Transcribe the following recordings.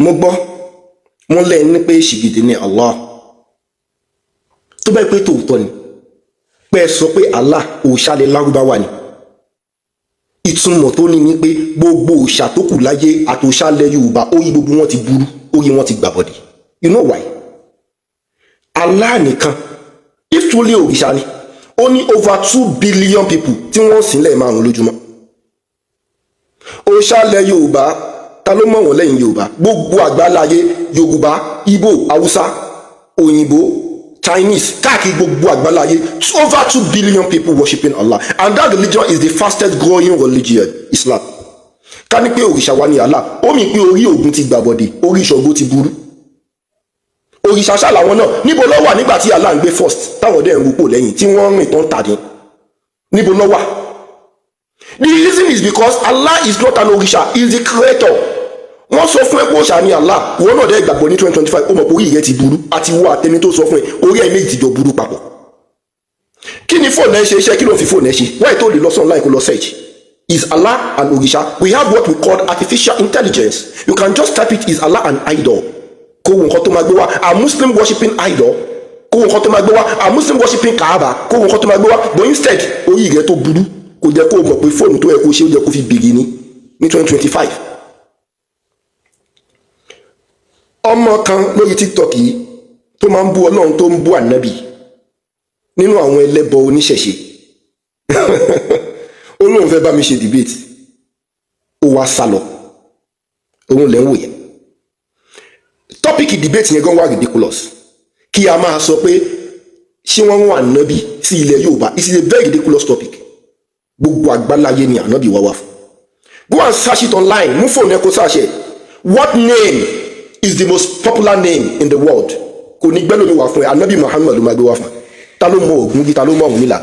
mo gbọ́ wọ́n lẹ́yìn ní pé ṣìgìdì ni Allah. Tó bá pé tòótọ́ ni pé ẹ sọ pé Allah òòṣà ilẹ̀ Lárúbáwá ni, ìtumọ̀ tó ní pé gbogbo òòṣà tó kù láyé àtòòṣà ilẹ̀ Yorùbá orí gbogbo wọn ti burú, orí wọn ti gbàbọ̀dì. You know why? Allah nìkan if truly òrìṣà ni ó ní over 2 billion people tí wọ́n sìn lẹ́ẹ̀ márùn lójúmọ́. Òòṣà ilẹ̀ Yorùbá ta ló mọ̀ wọ́n lẹ́yìn Yorùbá? Gbogbo àgbáláyé, Yorùbá, Igbo, Hausa, òyìnbó, Chinese, káàkiri gbogbo àgbáláyé, over 2 billion people worshiping Allah, and that religion is the fastest growing religion, Islam. Ká ní pé òrìṣà wa ni Allah, ó mì pé orí Ògún ti gbàbọ̀dé, orí Ṣàngó ti burú. Òrìṣà ṣá làwọn náà, níbo ló wà nígbà tí Allah ń gbé first táwọn dẹ̀ ń rúpò lẹ́yìn tí wọ́n rìn tán tàdín? Níbo ló wà? The reason is because Allah is not an òrìṣà, he is the creator. Wọ́n sọ fún ẹ pé òòṣà ni Allah, wọ́n náà dẹ́ ìgbàgbọ́ ní 2025 ó mọ̀ pé orí rẹ ti burú àti wo àtẹni tó sọ fún ẹ orí ẹ méjì ti jọ burú papọ̀. Kí ni fóònù ẹ ṣe iṣẹ́ kí ló fi fóònù ẹ ṣe? Why tó lè lọ sọ online kó lọ search? Is Allah an òrìṣà? We have what we call artificial intelligence. You can just type it, is Allah an idol? Kó wo nǹkan tó máa gbé wá, are Muslim worshiping idol? Kó wo nǹkan tó máa gbé wá, are Muslim worshiping Kaaba? Kó wo nǹkan tó máa gbé wá, but instead orí rẹ tó burú kò jẹ́ kó mọ̀ pé fóònù tó yẹ kó ṣe ó jẹ́ kó fi bìrì ní 2025. Ọmọ kan lórí TikTok yìí tó máa ń bú Ọlọ́run tó ń bú ànábì nínú àwọn ẹlẹ́bọ oníṣẹ̀ṣe ó lóun fẹ́ bá mi ṣe debate, ó wá sálọ, òun lẹ́ ń wò yẹn. Tọ́pìkì debate yẹn gan wà ridiculous, kí a máa sọ pé ṣé wọ́n wọ́n ànábì sí ilẹ̀ Yorùbá, it is a very ridiculous topic. Gbogbo àgbáláyé ni ànábì wá wá fún. Go and search it online, mú fóònù ẹ kó search ẹ. What name is the most popular name in the world? Kò ní gbẹ́lò ní wà fún ẹ, ànábì Muhammad ló máa gbé wá fún. Ta ló mọ Ògún rí, ta ló mọ Ọ̀rúnmìlà?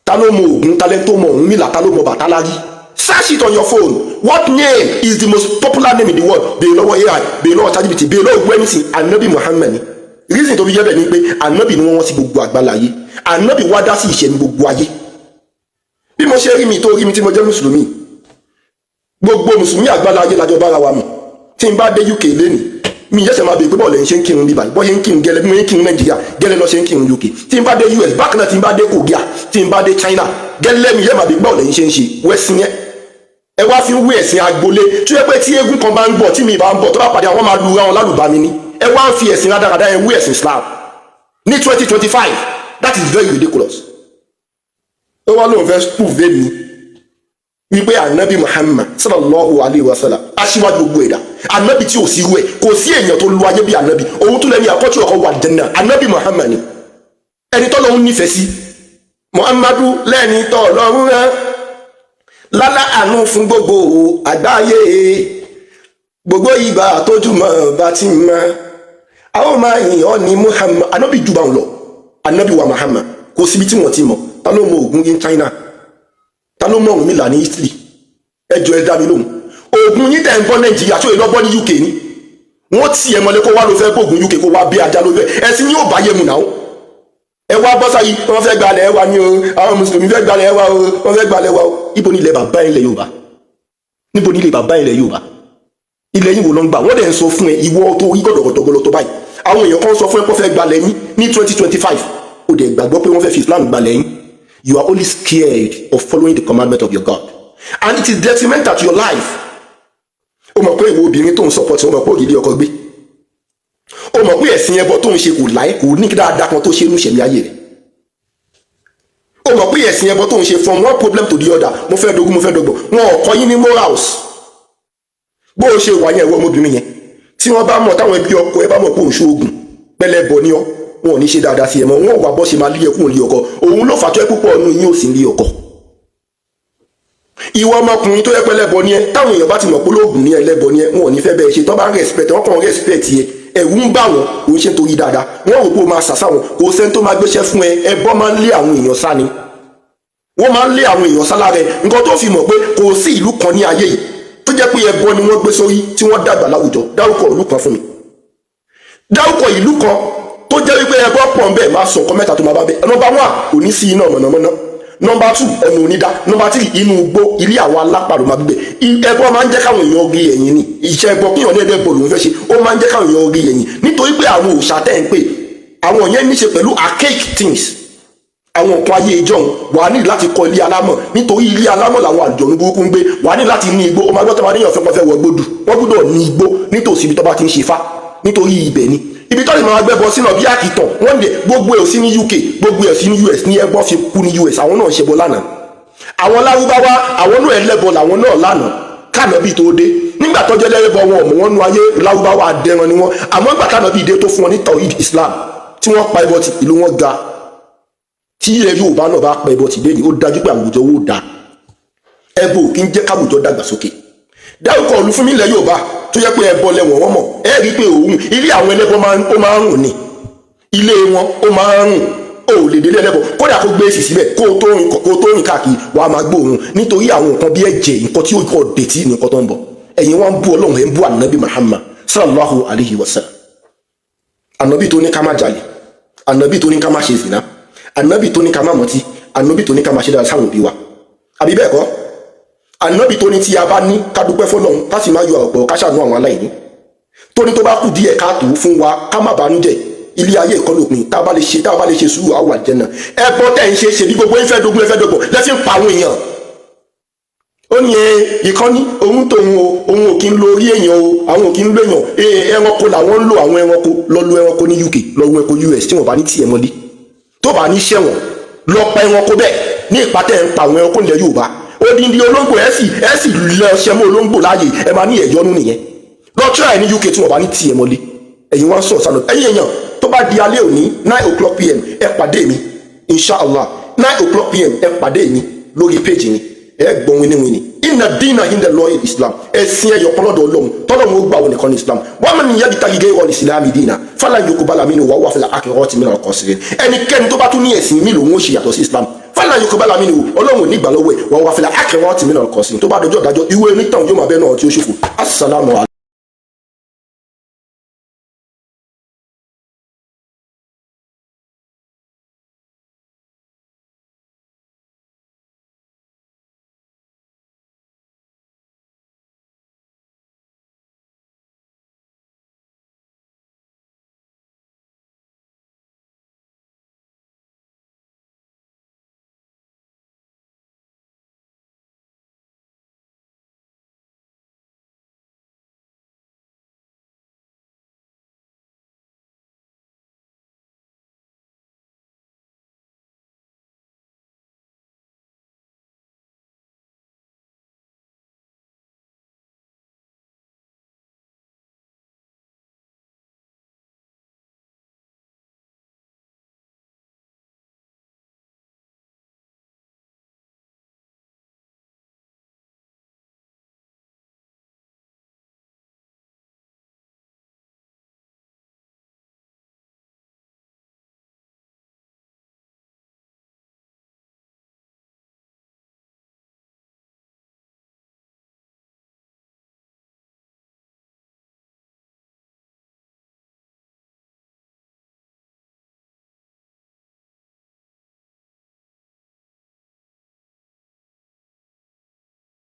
Ta ló mọ Ògún, ta lẹ́ tó mọ Ọ̀rúnmìlà, ta ló mọ Bàtálá rí? Search it on your phone. What name is the most popular name in the world? Bèèrè lọ́wọ́ AI, bèèrè lọ́wọ́ ChatGPT, bèèrè lọ́wọ́ gbẹ́ni sí ànábì Muhammad ni. Reason tó fi jẹ́ bẹ́ẹ̀ ni pé ànábì ni wọ́n sí gbogbo àgbáláyé. Ànábì wá dá sí ìṣẹ̀mí gbogbo ayé. Bí mo ṣe rí mi tó rí mi tí mo jẹ́ mùsùlùmí, gbogbo mùsùlùmí àgbáláyé lájọ bára wa mu. Tí n bá dé UK lénìí, mi yẹ́sẹ̀ máa bèèrè pé bọ́ọ̀lù ẹ̀ ń ṣe ń kírun bíbá, bọ́ ṣe ń kírun gẹ́lẹ́ bí mo ń kírun Nàìjíríà gẹ́lẹ́ lọ ṣe ń kírun UK. Tí n bá dé US bákan náà, tí n bá dé Korea, tí n bá dé China gẹ́lẹ́ mi yẹ́ máa bèèrè bọ́ọ̀lù ẹ̀ ń ṣe ń ṣe wẹ́sìn yẹn. Ẹ wá fi ń wé ẹ̀sìn agbolé tí ó yẹ pé tí eégún kan bá ń bọ̀ tí mi bá ń bọ̀ tó bá pàdé àwọn máa lu ra wọn lálùbami ni. Ẹ wá ń fi ẹ̀sìn rádaràdá ẹ wé ẹ̀sìn Islam ní 2025. That is very ridiculous. Ó wá lóun fẹ́ prove mi wípé ànábì Muhammad sallallahu alayhi wa sallam aṣíwájú gbogbo ẹ̀dá, ànábì tí ò sí irú ẹ̀, kò sí èèyàn tó lu ayé bí ànábì, òun tún lẹ́ni àkọ́tù ọkọ̀ wà jẹ́nà, ànábì Muhammad ni ẹni tó lọ́hún nífẹ̀ẹ́ sí. Muhammadu lẹ́ni tó lọ́hún rán lálá àánú fún gbogbo àgbáyé, gbogbo ìgbà tójúmọ́ bá ti mọ́ àwọn máa yìn ọ́ ní Muhammad. Ànábì jù bá ń lọ, ànábì wa Muhammad kò síbi tí wọ́n ti mọ̀. Ta ló mọ Ògún ní China? Ta ló mọ Ọ̀rúnmìlà ní Italy? Ẹjọ́ ẹ dá mi lóhùn. Ògún yín tẹ̀ ń bọ́ Nàìjíríà tó yẹ lọ́bọ́ ní UK ni. Wọ́n ti ẹ̀ mọ́lẹ́ kó wá ló fẹ́ gbógun UK kó wá bí ajá ló fẹ́. Ẹ̀sìn yóò bá yé mu náà. Ẹ wá bọ́ sáyé, wọ́n fẹ́ gbalẹ̀ ẹ wá ní o, àwọn mùsùlùmí fẹ́ gbalẹ̀ ẹ wá o, wọ́n fẹ́ gbalẹ̀ ẹ wá o. Ibo ni ilẹ̀ bàbá ilẹ̀ Yorùbá? Níbo ni ilẹ̀ bàbá ilẹ̀ Yorùbá? Ilẹ̀ yìí wò ló ń gbà? Wọ́n dẹ̀ ń sọ fún ẹ ìwọ tó rí gọ̀dọ̀gọ̀dọ̀gọ̀lọ̀ tó báyìí. Àwọn èèyàn kan sọ fún ẹ pé wọ́n fẹ́ gbalẹ̀ yín ní 2025. Ó dẹ̀ gbàgbọ́ pé wọ́n fẹ́ fi Islam gbalẹ̀ yín. You are only scared of following the commandment of your God, and it is detrimental to your life. O mọ̀ pé ìwọ obìnrin tó ń support, o mọ̀ pé ògidì ọkọ gbé, o mọ̀ pé ẹ̀sìn ẹbọ tó ń ṣe kò láì kò ní dáadáa kan tó ṣe inú ìṣẹ̀mí ayé rẹ̀. O mọ̀ pé ẹ̀sìn ẹbọ tó ń ṣe from one problem to the other, mo fẹ́ dogun mo fẹ́ dọgbọ̀n, wọn ò kọ́ yín ní morals. Bó o ṣe wà yẹn ìwọ ọmọbìnrin yẹn, tí wọ́n bá mọ̀ táwọn ẹbí ọkọ ẹ bá mọ̀ pé òun ṣoògùn pẹlẹbọ ni ọ́, wọn ò ní ṣe dáadáa sí ẹ mọ́, wọn ò wá bọ́ ṣe máa lé ẹkùn lé ọkọ. Òun ló fàtọ́ ẹ púpọ̀ ọ̀nù yín ò sí lé ọkọ. Ìwọ ọmọkùnrin tó yẹ pẹlẹbọ ni ẹ, táwọn èèyàn bá ti mọ̀ pé lóògùn ní ẹlẹ́bọ ni ẹ, wọn ò ní fẹ́ bẹ́ẹ̀ ṣe. Tọ́ bá ń respect wọn kàn respect yẹ, ẹ̀rù ń bà wọ́n, kò ń ṣe nítorí dáadáa. Wọ́n rò pé o máa sàṣà wọn, kò sẹ́ni tó máa gbéṣẹ́ fún ẹ, ẹbọ máa ń lé àwọn èèyàn sá ni. Wọ́n máa ń lé àwọn èèyàn sá lára ẹ. Nǹkan tó fi mọ̀ pé kò sí ìlú kan ní ayé yìí tó jẹ́ pé ẹbọ ni wọ́n gbé sórí tí wọ́n dàgbà láwùjọ. Dárúkọ ìlú kan fún mi. Dárúkọ ìlú kan tó jẹ́ wípé ẹbọ pọ̀ ń bẹ̀, máa sọ nǹkan mẹ́ta tó máa bá bẹ̀. Number one, kò ní sí iná mọ̀nàmọ́ná. Number 2, ọ̀nà onídá. Number 3, inú igbó, ilé àwọn alápàrọ̀ máa gbígbẹ̀. Ẹbọ máa ń jẹ́ káwọn èèyàn rí ẹ̀yìn ni. Iṣẹ́ ẹbọ kíyàn ní ẹ̀dẹ́gbọ̀ lòun fẹ́ ṣe, ó máa ń jẹ́ káwọn èèyàn rí ẹ̀yìn. Nítorí pé àwọn òòṣà tẹ́ ń pè, àwọn yẹn ní ṣe pẹ̀lú archaic things. Àwọn nǹkan ayé ìjọun wà ní láti kọ́ ilé alámọ̀, nítorí ilé alámọ̀ làwọn àjọ̀nú burúkú ń gbé. Wà ní láti ní igbó, ó máa gbọ́ tó máa níyàn fẹ́ wọ gbódù. Wọ́n gbọ́dọ̀ ní igbó nítòsí ibi tó bá ti ń ṣe fá, nítorí ibẹ̀ ni. Ibi tó lè máa gbẹ́bọ sínú bí àkìtàn, wọ́n lè gbogbo ẹ̀ sí ní UK, gbogbo ẹ̀ sí ní US, ní ẹbọ fi kú ní US, àwọn náà ṣẹbọ lánàá. Àwọn Lárúbáwá, àwọn náà ẹlẹ́bọ làwọn náà lánàá kánàbí tó dé. Nígbà tó jẹ́ lẹ́rẹ́bọ wọn ọmọ wọn nu ayé Lárúbáwá adẹran ni wọn, àmọ́ nígbà kánàbí dé tó fún wọn ní tawhid Islam tí wọ́n pa ẹbọ ti ìlú wọn ga. Tí ilẹ̀ Yorùbá náà bá pa ẹbọ ti dé ni ó dájú pé àwùjọ wò dá. Ẹbọ kì í jẹ́ káwùjọ dàgbàsókè. Dárúkọ ìlú fún mi ilẹ̀ Yorùbá tó yẹ pé ẹbọ lẹ́wọ̀n wọn mọ̀, ẹ rí pé òun ilé àwọn ẹlẹ́bọ ó máa ń rùn ni. Ilé wọn ó máa ń rùn, ó lè délé ẹlẹ́bọ kódà kó gbé èsì síbẹ̀ kó tó rìn káàkiri wàá máa gbóòórùn nítorí àwọn nǹkan bí ẹ̀jẹ̀, nǹkan tí ó kọ̀ dẹ̀tí nǹkan tó ń bọ̀. Ẹ̀yin wá ń bú Ọlọ́run, ẹ̀ ń bú ànábì Muhammad sallallahu alayhi wa sallam. Ànábì tó ní ká má jalè, ànábì tó ní ká má ṣe zina, ànábì tó ní ká má mọtí, ànábì tó ní ká má ṣe dára sáwọn òbí wa. Àbí bẹ́ẹ̀ kọ́? Ànábì tó ní tí a bá ní ká dúpẹ́ fọ́lọ́run ká sì má yọ ọ̀pọ̀ ká ṣàánú àwọn aláìní. Tó ní tó bá kù díẹ̀ káàtó fún wa ká má bànújẹ́. Ilé ayé ìkọlùpìn tá a bá lè ṣe sùúrù àwọn àlùjánnà. Ẹbọ tẹ́ ń ṣe bí gbogbo ìfẹ́ dogun lẹ́sìn pa àwọn èèyàn. Ó ní ìkànnì òun tóun o, òun ò kí ń lo orí èèyàn o, àwọn ò kí ń lo èèyàn. Ẹranko làwọn ń lo àwọn ẹranko, lọ lo ẹranko ní UK, lọ lo ẹranko US tí wọ́n bá ní tiẹ̀ mọ́lé. Tó bá ní ṣẹ̀wọ̀n lọ pa ẹranko bẹ́ẹ̀ ní ìpàtẹ́ ń pa àwọn ẹranko ilẹ̀ Yorùbá. Odindi olóńgbò ẹ sì lọ ṣẹmọ́ olóńgbò láàyè, ẹ máa ní ẹ̀yọ́nú nìyẹn. Lọ try ní UK tí wọ́n bá ní tiẹ̀ mọ́lé. Ẹ̀yin wá ń sọ̀rọ̀ sálọ. Ẹ̀yin èèyàn tó bá di alẹ́ òní 9 PM ẹ pàdé mi inshallah 9 PM ẹ pàdé mi lórí péjì mi ẹ gbọ́n wíníwíní. Inna dina inda Allahi Islam, ẹ̀sìn ẹ̀yọ̀ kọlọ́dọ̀ Ọlọ́run tọ́lọ́run ó gbà wọn nìkan ní Islam. Wa man yabtaghi ghayra al-islami dina falan yuqbala minhu wa huwa fil akhirati minal khasirin. Ẹnikẹ́ni tó bá tún ní ẹ̀sìn mi lòun ó ṣe yàtọ̀ sí Islam, falan yuqbala minhu, Ọlọ́run ò ní gbà lọ́wọ́ ẹ̀ wa huwa fil akhirati minal khasirin. Tó bá dọjọ́ ìdájọ́ ìwé onítàn yóò máa bẹ́ẹ̀ náà tí ó ṣòfò. Assalamu alaikum.